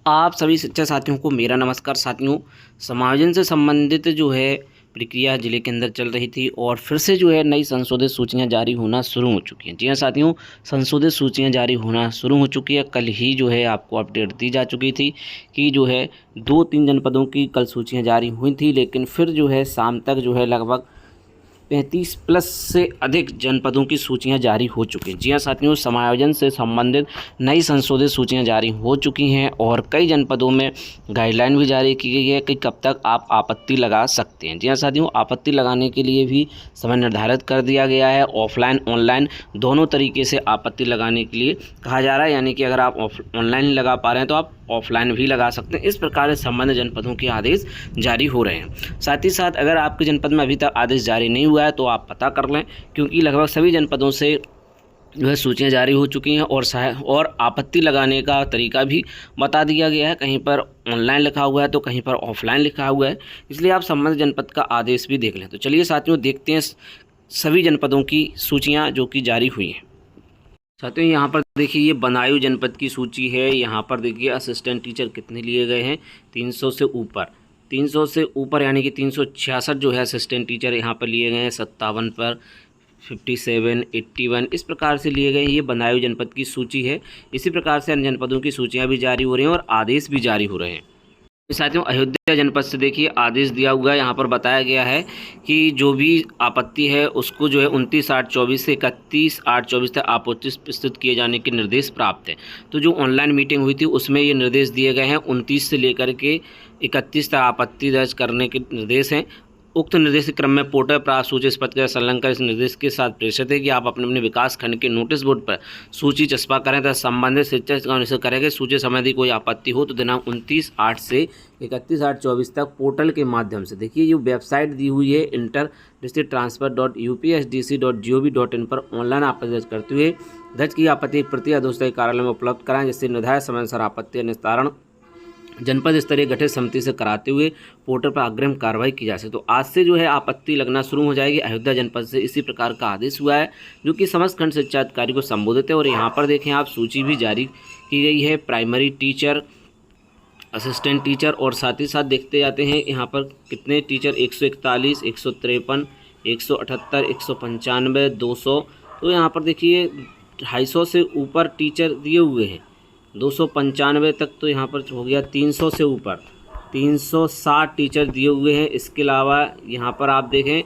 आप सभी शिक्षक साथियों को मेरा नमस्कार। साथियों, समायोजन से संबंधित जो है प्रक्रिया जिले के अंदर चल रही थी और फिर से जो है नई संशोधित सूचियां जारी होना शुरू हो चुकी हैं। जी हाँ साथियों, संशोधित सूचियां जारी होना शुरू हो चुकी है। कल ही जो है आपको अपडेट दी जा चुकी थी कि जो है 2-3 जनपदों की कल सूचियाँ जारी हुई थी, लेकिन फिर जो है शाम तक जो है लगभग 35 प्लस से अधिक जनपदों की सूचियां जारी हो चुकी हैं। जी हाँ साथियों, समायोजन से संबंधित नई संशोधित सूचियां जारी हो चुकी हैं और कई जनपदों में गाइडलाइन भी जारी की गई है कि कब तक आप आपत्ति लगा सकते हैं। जी हाँ साथियों, आपत्ति लगाने के लिए भी समय निर्धारित कर दिया गया है। ऑफलाइन ऑनलाइन दोनों तरीके से आपत्ति लगाने के लिए कहा जा रहा है, यानी कि अगर आप ऑनलाइन लगा पा रहे हैं तो आप ऑफलाइन भी लगा सकते हैं। इस प्रकार से संबंधित जनपदों के आदेश जारी हो रहे हैं। साथ ही साथ अगर आपके जनपद में अभी तक आदेश जारी नहीं हुआ है तो आप पता कर लें, क्योंकि लगभग सभी जनपदों से जो है सूचियाँ जारी हो चुकी हैं और आपत्ति लगाने का तरीका भी बता दिया गया है। कहीं पर ऑनलाइन लिखा हुआ है तो कहीं पर ऑफलाइन लिखा हुआ है, इसलिए आप संबंधित जनपद का आदेश भी देख लें। तो चलिए साथियों, देखते हैं सभी जनपदों की सूचियाँ जो कि जारी हुई हैं। साथियों, यहाँ पर देखिए ये बदायूं जनपद की सूची है। यहाँ पर देखिए असिस्टेंट टीचर कितने लिए गए हैं, 300 से ऊपर। 300 से ऊपर यानी कि 366 जो है असिस्टेंट टीचर यहाँ पर लिए गए हैं। 57 पर 57, 81 इस प्रकार से लिए गए। ये बदायूं जनपद की सूची है। इसी प्रकार से अन्य जनपदों की सूचियाँ भी जारी हो रही हैं और आदेश भी जारी हो रहे हैं। साथियों, अयोध्या जनपद से देखिए आदेश दिया हुआ है। यहाँ पर बताया गया है कि जो भी आपत्ति है उसको जो है 29/8/24 से 31/8/24 तक आपत्ति प्रस्तुत किए जाने के निर्देश प्राप्त है। तो जो ऑनलाइन मीटिंग हुई थी उसमें ये निर्देश दिए गए हैं। 29 से लेकर के 31 तक आपत्ति दर्ज करने के निर्देश हैं। उक्त निर्देश के क्रम में पोर्टल प्राप्त सूची स्पष्ट कर संलग्न कर इस निर्देश के साथ प्रेषित है कि आप अपने अपने विकास खंड के नोटिस बोर्ड पर सूची चस्पा करें तथा संबंधित शिक्षक का निश्चय करें कि सूची संबंधी कोई आपत्ति हो तो दिनांक 29/8 से 31/8/24 तक पोर्टल के माध्यम से देखिए ये वेबसाइट दी हुई है inter-transfer.upsdc.gov.in पर ऑनलाइन आपत्ति दर्ज करते हुए दर्ज की आपत्ति प्रति अधोस्तरीय कार्यालय में उपलब्ध कराएं, जिससे निर्धारित समय अनुसार आपत्ति निस्तारण जनपद स्तरीय गठित समिति से कराते हुए पोर्टल पर अग्रिम कार्रवाई की जा सके। तो आज से जो है आपत्ति लगना शुरू हो जाएगी। अयोध्या जनपद से इसी प्रकार का आदेश हुआ है जो कि समस्त खंड शिक्षा अधिकारी को संबोधित है। और यहाँ पर देखें आप सूची भी जारी की गई है, प्राइमरी टीचर, असिस्टेंट टीचर और साथ ही साथ देखते जाते हैं यहाँ पर कितने टीचर 141, 153, 178, 195, 200। तो यहाँ पर देखिए 250 से ऊपर टीचर दिए हुए हैं। 295 तक तो यहाँ पर हो गया। 300 से ऊपर 360 टीचर दिए हुए हैं। इसके अलावा यहाँ पर आप देखें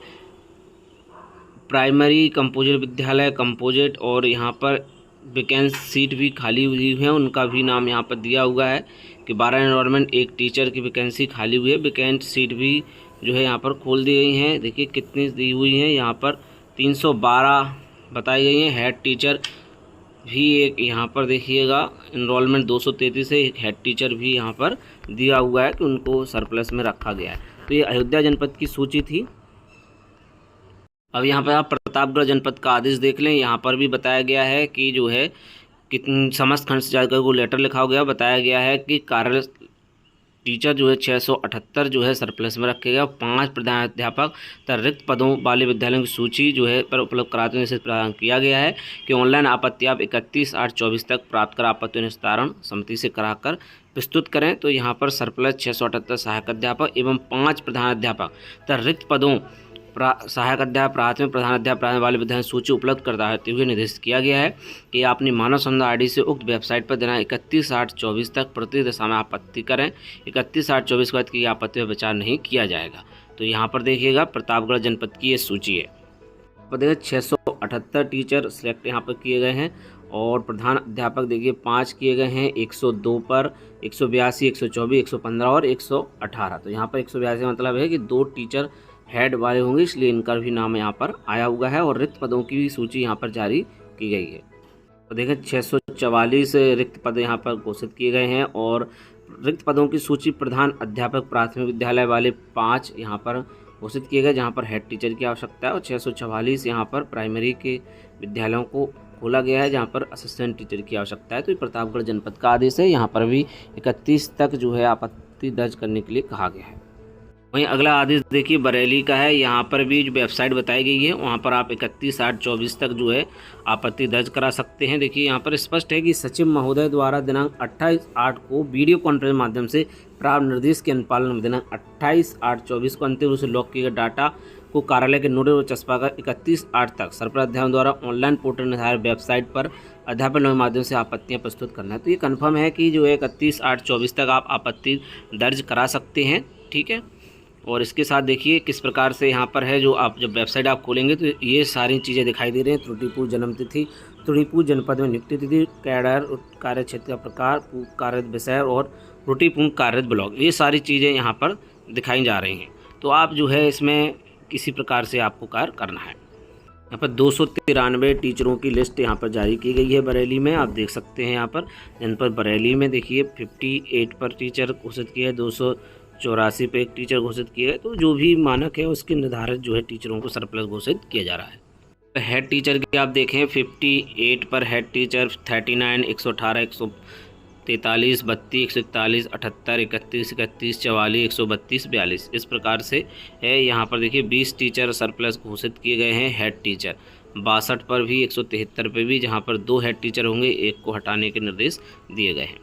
प्राइमरी कंपोजिट विद्यालय कंपोजिट और यहाँ पर वैकेंसी सीट भी खाली हुई है, उनका भी नाम यहाँ पर दिया हुआ है कि 12 एनरोलमेंट एक टीचर की वैकेंसी खाली हुई है। वैकेंसी सीट भी जो है यहाँ पर खोल दी गई हैं। देखिए कितनी दी हुई हैं, यहाँ पर 312 बताई गई हैं। हेड टीचर भी एक यहाँ पर देखिएगा इनरोलमेंट 233 है। एक हेड टीचर भी यहाँ पर दिया हुआ है कि उनको सरप्लस में रखा गया है। तो ये अयोध्या जनपद की सूची थी। अब यहाँ पर आप प्रतापगढ़ जनपद का आदेश देख लें। यहाँ पर भी बताया गया है कि जो है कितने समस्त खंड शिक्षा अधिकारी को लेटर लिखा गया, बताया गया है कि कार्य टीचर जो है 678 जो है सरप्लस में रखे गए। 5 प्रधानाध्यापक तथा रिक्त पदों वाले विद्यालयों की सूची जो है पर उपलब्ध कराते हुए प्रदान किया गया है कि ऑनलाइन आपत्ति आप 31/8/24 तक प्राप्त कर आपत्ति निस्तारण समिति से कराकर प्रस्तुत करें। तो यहाँ पर सरप्लस 678 सहायक अध्यापक एवं 5 प्रधानाध्यापक तथा रिक्त पदों सहायक अध्यापक प्राथमिक प्रधानाध्यापक वाले विद्यालय सूची उपलब्ध करते हुए निर्देशित किया गया है कि आपने मानव संसाधन आईडी से उक्त वेबसाइट पर दिनांक 31/8/24 तक प्रति दशा में आपत्ति करें। 31/8/24 के बाद की आपत्ति पर विचार नहीं किया जाएगा। तो यहाँ पर देखिएगा प्रतापगढ़ जनपद की ये सूची है। पर देखिए 678 टीचर सिलेक्ट यहाँ पर किए गए हैं और प्रधान अध्यापक देखिए 5 किए गए हैं। 102 पर 182, 124, 115 और 118। तो यहाँ पर 182 मतलब है कि 2 टीचर हेड वाले होंगे, इसलिए इनका भी नाम यहाँ पर आया हुआ है। और रिक्त पदों की भी सूची यहाँ पर जारी की गई है। तो देखें 644 रिक्त पद यहाँ पर घोषित किए गए हैं और रिक्त पदों की सूची प्रधान अध्यापक प्राथमिक विद्यालय वाले 5 यहाँ पर घोषित किए गए, जहाँ पर हेड टीचर की आवश्यकता है। और 644 यहाँ पर प्राइमरी के विद्यालयों को खोला गया है, जहाँ पर असिस्टेंट टीचर की आवश्यकता है। तो ये प्रतापगढ़ जनपद का आदेश है। यहाँ पर भी 31 तक जो है आपत्ति दर्ज करने के लिए कहा गया है। वहीं अगला आदेश देखिए बरेली का है। यहाँ पर भी जो वेबसाइट बताई गई है वहाँ पर आप 31/8/24 तक जो है आपत्ति दर्ज करा सकते हैं। देखिए यहाँ पर स्पष्ट है कि सचिव महोदय द्वारा दिनांक 28/8 को वीडियो कॉन्फ्रेंस माध्यम से प्राप्त निर्देश के अनुपालन में दिनांक 28/8/24 को अंतिम रूप से लॉक किए गए डाटा को कार्यालय के नोडल और चस्पा कर 31/8 तक सरपंच अध्यापन द्वारा ऑनलाइन पोर्टल निर्धारित वेबसाइट पर अध्यापन के माध्यम से आपत्तियां प्रस्तुत करना है। तो ये कन्फर्म है कि जो है 31/8/24 तक आप आपत्ति दर्ज करा सकते हैं। ठीक है, और इसके साथ देखिए किस प्रकार से यहाँ पर है, जो आप जब वेबसाइट आप खोलेंगे तो ये सारी चीज़ें दिखाई दे रही हैं। त्रुटिपूर्ण जन्म तिथि, त्रुटिपूर्ण जनपद में नियुक्ति तिथि, कैडर कार्य क्षेत्र का प्रकार, कार्यरत विषय और त्रुटिपूर्ण कार्यरत ब्लॉक, ये सारी चीज़ें यहाँ पर दिखाई जा रही हैं। तो आप जो है इसमें किसी प्रकार से आपको कार्य करना है। यहाँ पर 293 टीचरों की लिस्ट यहाँ पर जारी की गई है बरेली में, आप देख सकते हैं। यहाँ पर जनपद बरेली में देखिए 58 पर टीचर घोषित किया है, 284 पे एक टीचर घोषित किया है। तो जो भी मानक है उसके निर्धारित जो है टीचरों को सरप्लस घोषित किया जा रहा है। हेड टीचर की आप देखें 58 पर हेड टीचर 39, 118, 143, 32, 141, 78, 31, 31, 44, 132, 42 इस प्रकार से है। यहाँ पर देखिए 20 टीचर सरप्लस घोषित किए गए हैं हेड टीचर। 62 पर भी, 173 पे भी, जहाँ पर 2 हेड टीचर होंगे, एक को हटाने के निर्देश दिए गए हैं।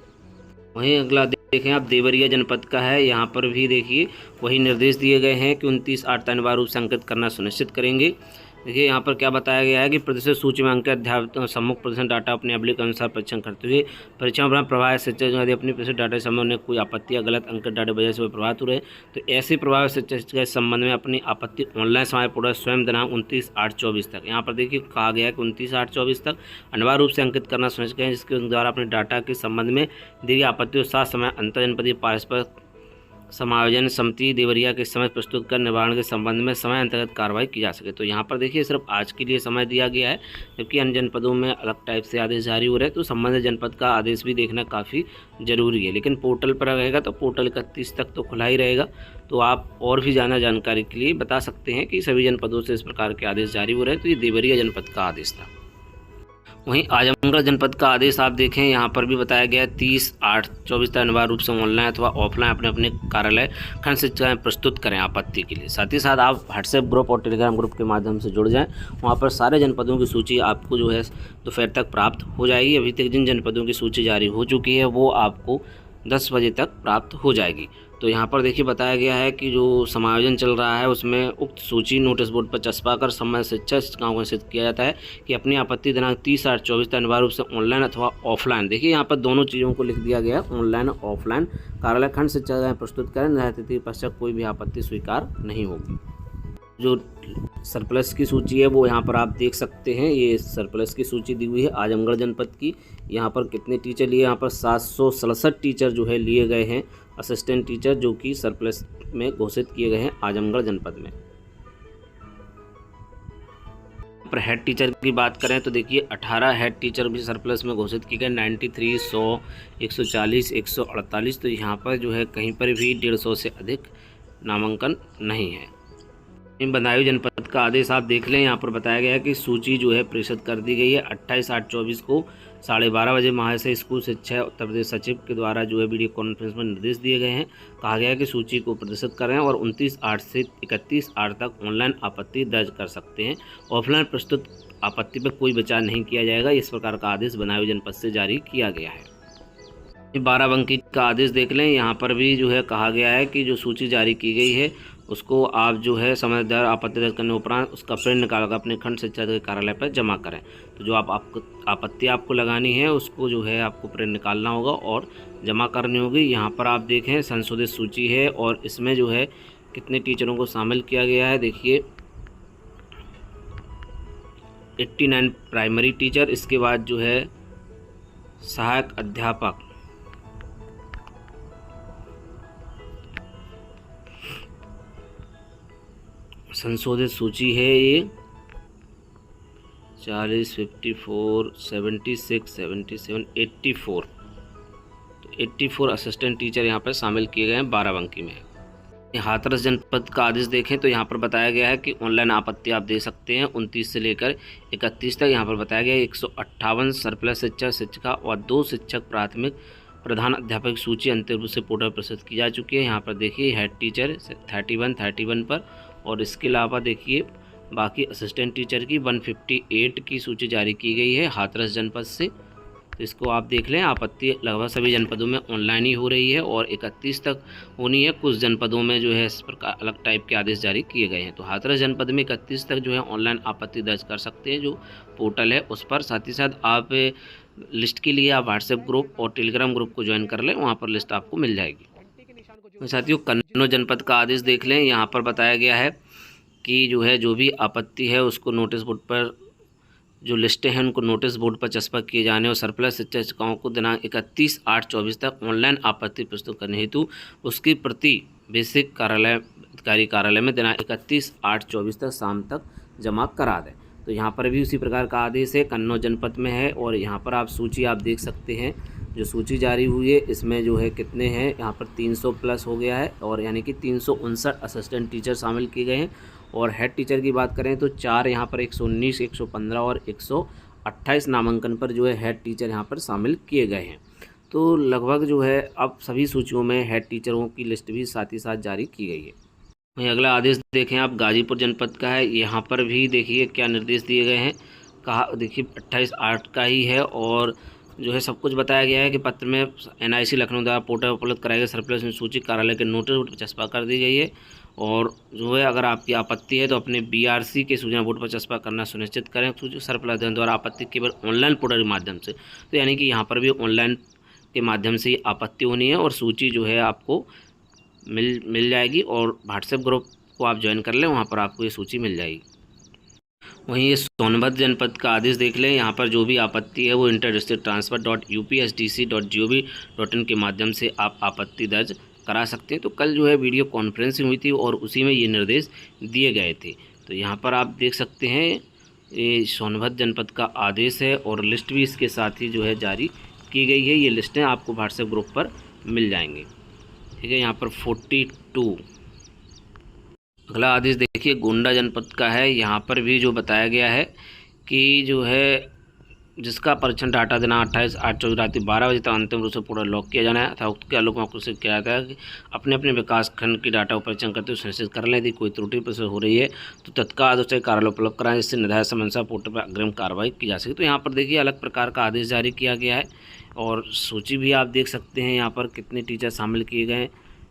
वहीं अगला देखें आप देवरिया जनपद का है। यहाँ पर भी देखिए वही निर्देश दिए गए हैं कि 29/8 अनिवार्य रूप से अंकित करना सुनिश्चित करेंगे। देखिए यहाँ पर क्या बताया गया है कि प्रतिशत सूची में अंकित अध्यापक सम्मुख प्रदर्शन डाटा अपने अवलोकन के अनुसार परीक्षण करते हुए परीक्षा में प्रभावित शिक्षक यदि अपनी प्रतिशत डाटा के संबंध में कोई आपत्ति या गलत अंकित डाटा वजह से प्रभावित हो रहे तो ऐसे प्रभावित शिक्षक के संबंध में अपनी आपत्ति ऑनलाइन समाप्त पूरा स्वयं दिनांक 29/8/24 तक। यहाँ पर देखिए कहा गया है कि 29/8/24 तक अनिवार्य रूप से अंकित करना सुनिश्चित करें, जिसके द्वारा अपने डाटा के संबंध में दी गई आपत्ति और साथ समय अंतर जनपदीय पारस्परिक समायोजन समिति देवरिया के समय प्रस्तुत कर निवारण के संबंध में समय अंतर्गत कार्रवाई की जा सके। तो यहाँ पर देखिए सिर्फ आज के लिए समय दिया गया है, जबकि अन्य जनपदों में अलग टाइप से आदेश जारी हो रहे हैं। तो संबंधित जनपद का आदेश भी देखना काफ़ी ज़रूरी है, लेकिन पोर्टल पर रहेगा तो पोर्टल 31 तक तो खुला ही रहेगा। तो आप और भी ज़्यादा जानकारी के लिए बता सकते हैं कि सभी जनपदों से इस प्रकार के आदेश जारी हो रहे हैं। तो ये देवरिया जनपद का आदेश था। वहीं आजमगढ़ जनपद का आदेश आप देखें, यहाँ पर भी बताया गया 30/8/24 तक अनिवार्य रूप से ऑनलाइन अथवा ऑफलाइन अपने अपने कार्यालय खंड शिक्षाएँ प्रस्तुत करें आपत्ति के लिए। साथ ही साथ आप व्हाट्सएप ग्रुप और टेलीग्राम ग्रुप के माध्यम से जुड़ जाएं, वहाँ पर सारे जनपदों की सूची आपको जो है दोपहर तक प्राप्त हो जाएगी। अभी तक जिन जनपदों की सूची जारी हो चुकी है वो आपको 10 बजे तक प्राप्त हो जाएगी। तो यहाँ पर देखिए बताया गया है कि जो समायोजन चल रहा है उसमें उक्त सूची नोटिस बोर्ड पर चस्पा कर संबंधित शिक्षकों को निश्चित किया जाता है कि अपनी आपत्ति दिनांक 30/8/24 तक अनिवार्य रूप से ऑनलाइन अथवा ऑफलाइन, देखिए यहाँ पर दोनों चीज़ों को लिख दिया गया, ऑनलाइन और ऑफलाइन कार्यालय खंड शिक्षा प्रस्तुत करें। निर्धारित तिथि पश्चात कोई भी आपत्ति स्वीकार नहीं होगी। जो सरप्लस की सूची है वो यहाँ पर आप देख सकते हैं, ये सरप्लस की सूची दी हुई है आजमगढ़ जनपद की। यहाँ पर कितने टीचर लिए, यहाँ पर 767 टीचर जो है लिए गए हैं असिस्टेंट टीचर, जो कि सरप्लस में घोषित किए गए हैं आजमगढ़ जनपद में। पर हेड टीचर की बात करें तो देखिए 18 हेड टीचर भी सरप्लस में घोषित किए गए, 93, 100, 140, 148। तो यहाँ पर जो है कहीं पर भी 150 से अधिक नामांकन नहीं है। बदायूं जनपद का आदेश आप देख लें, यहाँ पर बताया गया है कि सूची जो है प्रेषित कर दी गई है 28/8/24 को 12:30 बजे महाशय स्कूल शिक्षा उत्तर प्रदेश सचिव के द्वारा जो है वीडियो कॉन्फ्रेंस में निर्देश दिए गए हैं। कहा गया है कि सूची को प्रदर्शित करें और 29/8 से 31/8 तक ऑनलाइन आपत्ति दर्ज कर सकते हैं। ऑफलाइन प्रस्तुत आपत्ति पर कोई विचार नहीं किया जाएगा। इस प्रकार का आदेश बदायूं जनपद से जारी किया गया है। 12 का आदेश देख लें, यहाँ पर भी जो है कहा गया है कि जो सूची जारी की गई है उसको आप जो है समझदार आपत्ति दर्ज करने उपरांत उसका प्रिंट निकालकर अपने खंड शिक्षा के कार्यालय पर जमा करें। तो जो आपको आपत्ति आपको लगानी है उसको जो है आपको प्रिंट निकालना होगा और जमा करनी होगी। यहाँ पर आप देखें संशोधित सूची है और इसमें जो है कितने टीचरों को शामिल किया गया है। देखिए 89 प्राइमरी टीचर, इसके बाद जो है सहायक अध्यापक, संशोधित सूची है ये 40, 54, 76, 77, 84। तो 84 असिस्टेंट टीचर यहाँ पर शामिल किए गए हैं 12 में। हाथरस जनपद का आदेश देखें तो यहाँ पर बताया गया है कि ऑनलाइन आपत्ति आप दे सकते हैं 29 से लेकर 31 तक। यहाँ पर बताया गया है 158 सरप्लस शिक्षक शिक्षिका और 2 शिक्षक प्राथमिक प्रधान अध्यापक की सूची अंतिम रूप से पोर्टल पर प्रस्तुत की जा चुकी है। यहाँ पर देखिए हेड टीचर 31 पर, और इसके अलावा देखिए बाकी असिस्टेंट टीचर की 158 की सूची जारी की गई है हाथरस जनपद से। तो इसको आप देख लें। आपत्ति लगभग सभी जनपदों में ऑनलाइन ही हो रही है और 31 तक होनी है। कुछ जनपदों में जो है इस प्रकार अलग टाइप के आदेश जारी किए गए हैं। तो हाथरस जनपद में 31 तक जो है ऑनलाइन आपत्ति दर्ज कर सकते हैं, जो पोर्टल है उस पर। साथ ही साथ आप लिस्ट के लिए आप व्हाट्सएप ग्रुप और टेलीग्राम ग्रुप को ज्वाइन कर लें, वहाँ पर लिस्ट आपको मिल जाएगी। साथियों, कन्नौज जनपद का आदेश देख लें। यहाँ पर बताया गया है कि जो भी आपत्ति है उसको नोटिस बोर्ड पर, जो लिस्टें हैं उनको नोटिस बोर्ड पर चस्पा किए जाने और सरप्लस शिक्षकों को दिनांक 31/8/24 तक ऑनलाइन आपत्ति प्रस्तुत करने हेतु उसकी प्रति बेसिक कार्यालय अधिकारी कार्यालय में दिनांक 31/8/24 तक शाम तक जमा करा दें। तो यहाँ पर भी उसी प्रकार का आदेश है, कन्नौज जनपद में है। और यहाँ पर आप सूची आप देख सकते हैं, जो सूची जारी हुई है इसमें जो है कितने हैं, यहाँ पर 300 प्लस हो गया है, और यानी कि 359 असिस्टेंट टीचर शामिल किए गए हैं। और हेड टीचर की बात करें तो 4 यहाँ पर 119, 115 और 128 नामांकन पर जो है हेड टीचर यहाँ पर शामिल किए गए हैं। तो लगभग जो है अब सभी सूचियों में हेड टीचरों की लिस्ट भी साथ ही साथ जारी की गई है। वहीं अगला आदेश देखें आप, गाजीपुर जनपद का है। यहाँ पर भी देखिए क्या निर्देश दिए गए हैं। कहा देखिए 28/8 का ही है, और जो है सब कुछ बताया गया है कि पत्र में NIC लखनऊ द्वारा पोर्टल उपलब्ध कराए गए सरप्लस में सूची कार्यालय के नोटिस बोर्ड पर चस्पा कर दी गई है। और जो है अगर आपकी आपत्ति है तो अपने BRC के सूचना बोर्ड पर चस्पा करना सुनिश्चित करें। सूची सरप्लस द्वारा आपत्ति केवल ऑनलाइन पोर्टल के माध्यम से, तो यानी कि यहाँ पर भी ऑनलाइन के माध्यम से आपत्ति होनी है और सूची जो है आपको मिल जाएगी। और व्हाट्सएप ग्रुप को आप ज्वाइन कर लें, वहाँ पर आपको ये सूची मिल जाएगी। वहीं ये सोनभद्र जनपद का आदेश देख लें। यहाँ पर जो भी आपत्ति है वो inter-district-transfer.upsdc.gov.in के माध्यम से आप आपत्ति दर्ज करा सकते हैं। तो कल जो है वीडियो कॉन्फ्रेंसिंग हुई थी और उसी में ये निर्देश दिए गए थे। तो यहाँ पर आप देख सकते हैं ये सोनभद्र जनपद का आदेश है और लिस्ट भी इसके साथ ही जो है जारी की गई है। ये लिस्टें आपको व्हाट्सएप ग्रुप पर मिल जाएंगी, ठीक है। यहाँ पर 42 अगला आदेश देखिए गोंडा जनपद का है। यहाँ पर भी जो बताया गया है कि जो है जिसका परीक्षण डाटा दिनांक 28/8/24 रात 12 बजे तक अंतिम रूप से पूरा लॉक किया जाना है अथा उक्त के आलोक में आपको से किया जाता है कि अपने अपने विकास खंड की डाटा को परीक्षण करते हुए सुनिश्चित कर लें। यदि कोई त्रुटि प्रस्तुत हो रही है तो तत्काल उसे कार्यालय उपलब्ध कराएं, जिससे निर्धारित समस्या पोर्टल पर अग्रिम कार्रवाई की जा सके। तो यहाँ पर देखिए अलग प्रकार का आदेश जारी किया गया है और सूची भी आप देख सकते हैं यहाँ पर कितने टीचर शामिल किए गए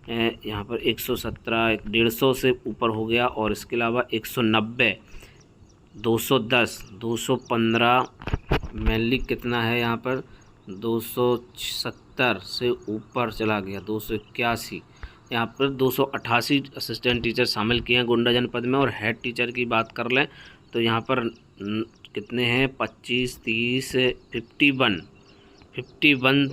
हैं। यहाँ पर 117, 150 से ऊपर हो गया, और इसके अलावा 190, 210, 215 मेनली कितना है यहाँ पर 270 से ऊपर चला गया, 281, यहाँ पर 288 असिस्टेंट टीचर शामिल किए हैं गोंडा जनपद में। और हेड टीचर की बात कर लें तो यहाँ पर कितने हैं 25, 30, 51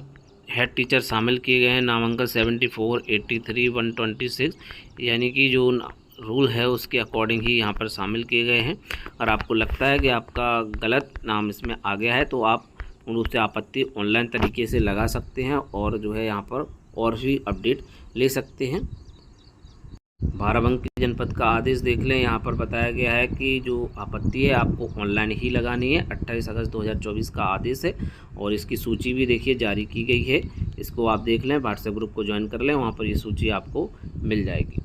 हेड टीचर शामिल किए गए हैं। नामांकन 74, 83, 126, यानी कि जो रूल है उसके अकॉर्डिंग ही यहाँ पर शामिल किए गए हैं। और आपको लगता है कि आपका गलत नाम इसमें आ गया है तो आप पूर्ण रूप से आपत्ति ऑनलाइन तरीके से लगा सकते हैं और जो है यहाँ पर और भी अपडेट ले सकते हैं। बाराबंकी जनपद का आदेश देख लें। यहाँ पर बताया गया है कि जो आपत्ति है आपको ऑनलाइन ही लगानी है। 28 अगस्त 2024 का आदेश है और इसकी सूची भी देखिए जारी की गई है। इसको आप देख लें, व्हाट्सएप ग्रुप को ज्वाइन कर लें, वहाँ पर ये सूची आपको मिल जाएगी।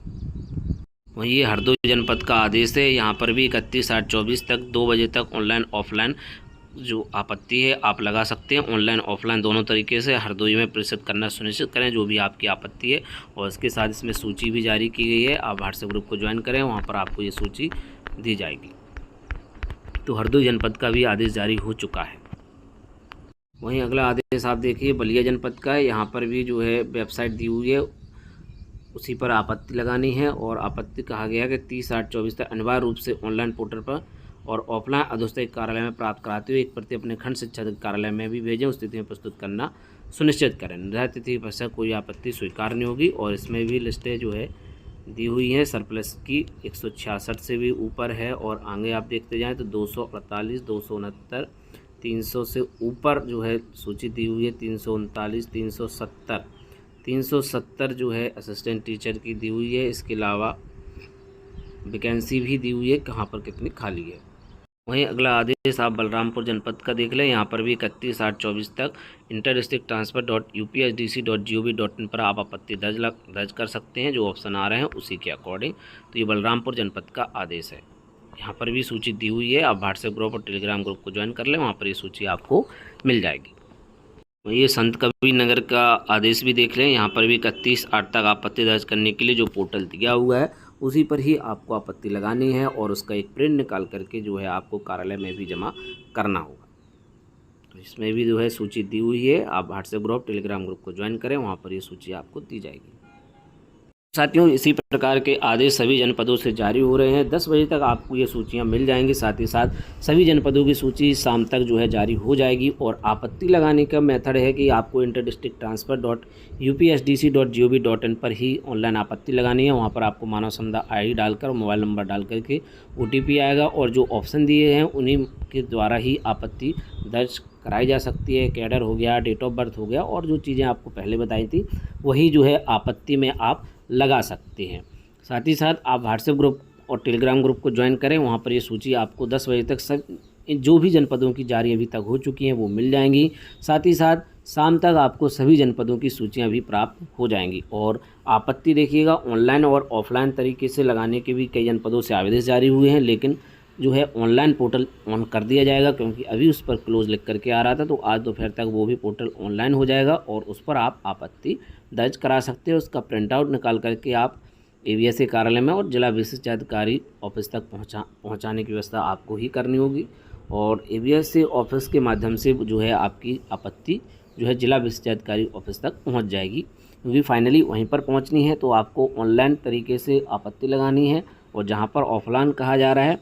वहीं ये हरदोई जनपद का आदेश है। यहाँ पर भी 31/8/24 तक 2 बजे तक ऑनलाइन ऑफलाइन जो आपत्ति है आप लगा सकते हैं। ऑनलाइन ऑफलाइन दोनों तरीके से हरदोई में प्रेषित करना सुनिश्चित करें जो भी आपकी आपत्ति है। और इसके साथ इसमें सूची भी जारी की गई है। आप व्हाट्सएप ग्रुप को ज्वाइन करें, वहाँ पर आपको ये सूची दी जाएगी। तो हरदोई जनपद का भी आदेश जारी हो चुका है। वहीं अगला आदेश आप देखिए बलिया जनपद का है। यहाँ पर भी जो है वेबसाइट दी हुई है, उसी पर आपत्ति लगानी है। और आपत्ति कहा गया है कि 30/8/24 तक अनिवार्य रूप से ऑनलाइन पोर्टल पर और ऑफलाइन अधोस्तरीय कार्यालय में प्राप्त कराते हुए एक प्रति अपने खंड शिक्षा कार्यालय में भी भेजें। उस तिथि में प्रस्तुत करना सुनिश्चित करें। निर्धारित तिथि पर से कोई आपत्ति स्वीकार नहीं होगी। और इसमें भी लिस्टें जो है दी हुई हैं सरप्लस की 166 से भी ऊपर है। और आगे आप देखते जाएँ तो 248, 269, 300 से ऊपर जो है सूची दी हुई है। 339, 370 जो है असिस्टेंट टीचर की दी हुई है। इसके अलावा वैकेंसी भी दी हुई है, कहाँ पर कितनी खाली है। वहीं अगला आदेश आप बलरामपुर जनपद का देख लें। यहाँ पर भी 31/8/24 तक इंटर डिस्ट्रिक्ट ट्रांसफर .upsdc.gov.in पर आप आपत्ति दर्ज कर सकते हैं। जो ऑप्शन आ रहे हैं उसी के अकॉर्डिंग। तो ये बलरामपुर जनपद का आदेश है। यहाँ पर भी सूची दी हुई है। आप व्हाट्सएप ग्रुप और टेलीग्राम ग्रुप को ज्वाइन कर लें, वहाँ पर ये सूची आपको मिल जाएगी। ये संत कबीर नगर का आदेश भी देख लें। यहाँ पर भी 31/8 तक आपत्ति दर्ज करने के लिए जो पोर्टल दिया हुआ है उसी पर ही आपको आपत्ति लगानी है और उसका एक प्रिंट निकाल करके जो है आपको कार्यालय में भी जमा करना होगा। तो इसमें भी जो है सूची दी हुई है। आप व्हाट्सएप ग्रुप टेलीग्राम ग्रुप को ज्वाइन करें, वहाँ पर ये सूची आपको दी जाएगी। साथियों, इसी प्रकार के आदेश सभी जनपदों से जारी हो रहे हैं। 10 बजे तक आपको ये सूचियां मिल जाएंगी। साथ ही साथ सभी जनपदों की सूची शाम तक जो है जारी हो जाएगी। और आपत्ति लगाने का मेथड है कि आपको इंटर डिस्ट्रिक्ट ट्रांसफर .upsdc.gov.in पर ही ऑनलाइन आपत्ति लगानी है। वहाँ पर आपको मानव संपदा ID डालकर और मोबाइल नंबर डाल करके OTP आएगा और जो ऑप्शन दिए हैं उन्हीं के द्वारा ही आपत्ति दर्ज कराई जा सकती है। कैडर हो गया, डेट ऑफ बर्थ हो गया और जो चीज़ें आपको पहले बताई थी वही जो है आपत्ति में आप लगा सकते हैं। साथ ही साथ आप व्हाट्सएप ग्रुप और टेलीग्राम ग्रुप को ज्वाइन करें, वहाँ पर ये सूची आपको 10 बजे तक सब जो भी जनपदों की जारी अभी तक हो चुकी हैं वो मिल जाएंगी। साथ ही साथ शाम तक आपको सभी जनपदों की सूचियाँ भी प्राप्त हो जाएंगी। और आपत्ति देखिएगा ऑनलाइन और ऑफलाइन तरीके से लगाने के भी कई जनपदों से आदेश जारी हुए हैं, लेकिन जो है ऑनलाइन पोर्टल ऑन कर दिया जाएगा क्योंकि अभी उस पर क्लोज लिख करके आ रहा था। तो आज दोपहर तक वो भी पोर्टल ऑनलाइन हो जाएगा और उस पर आप आपत्ति दर्ज करा सकते हो। उसका प्रिंट आउट निकाल करके आप ABSA कार्यालय में और जिला विशिष्ट अधिकारी ऑफिस तक पहुंचाने की व्यवस्था आपको ही करनी होगी। और ABSA ऑफिस के माध्यम से जो है आपकी आपत्ति जो है जिला विशिष्ट अधिकारी ऑफिस तक पहुँच जाएगी, क्योंकि फाइनली वहीं पर पहुँचनी है। तो आपको ऑनलाइन तरीके से आपत्ति लगानी है और जहाँ पर ऑफलाइन कहा जा रहा है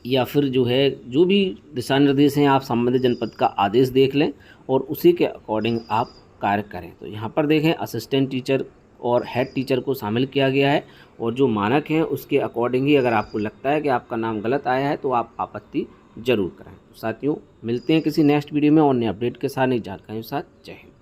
या फिर जो है जो भी दिशा निर्देश हैं आप संबंधित जनपद का आदेश देख लें और उसी के अकॉर्डिंग आप कार्य करें। तो यहाँ पर देखें असिस्टेंट टीचर और हेड टीचर को शामिल किया गया है और जो मानक हैं उसके अकॉर्डिंग ही अगर आपको लगता है कि आपका नाम गलत आया है तो आप आपत्ति जरूर करें। तो साथियों, मिलते हैं किसी नेक्स्ट वीडियो में और नए अपडेट के साथ, नई जानकारी के साथ। जय हिंद।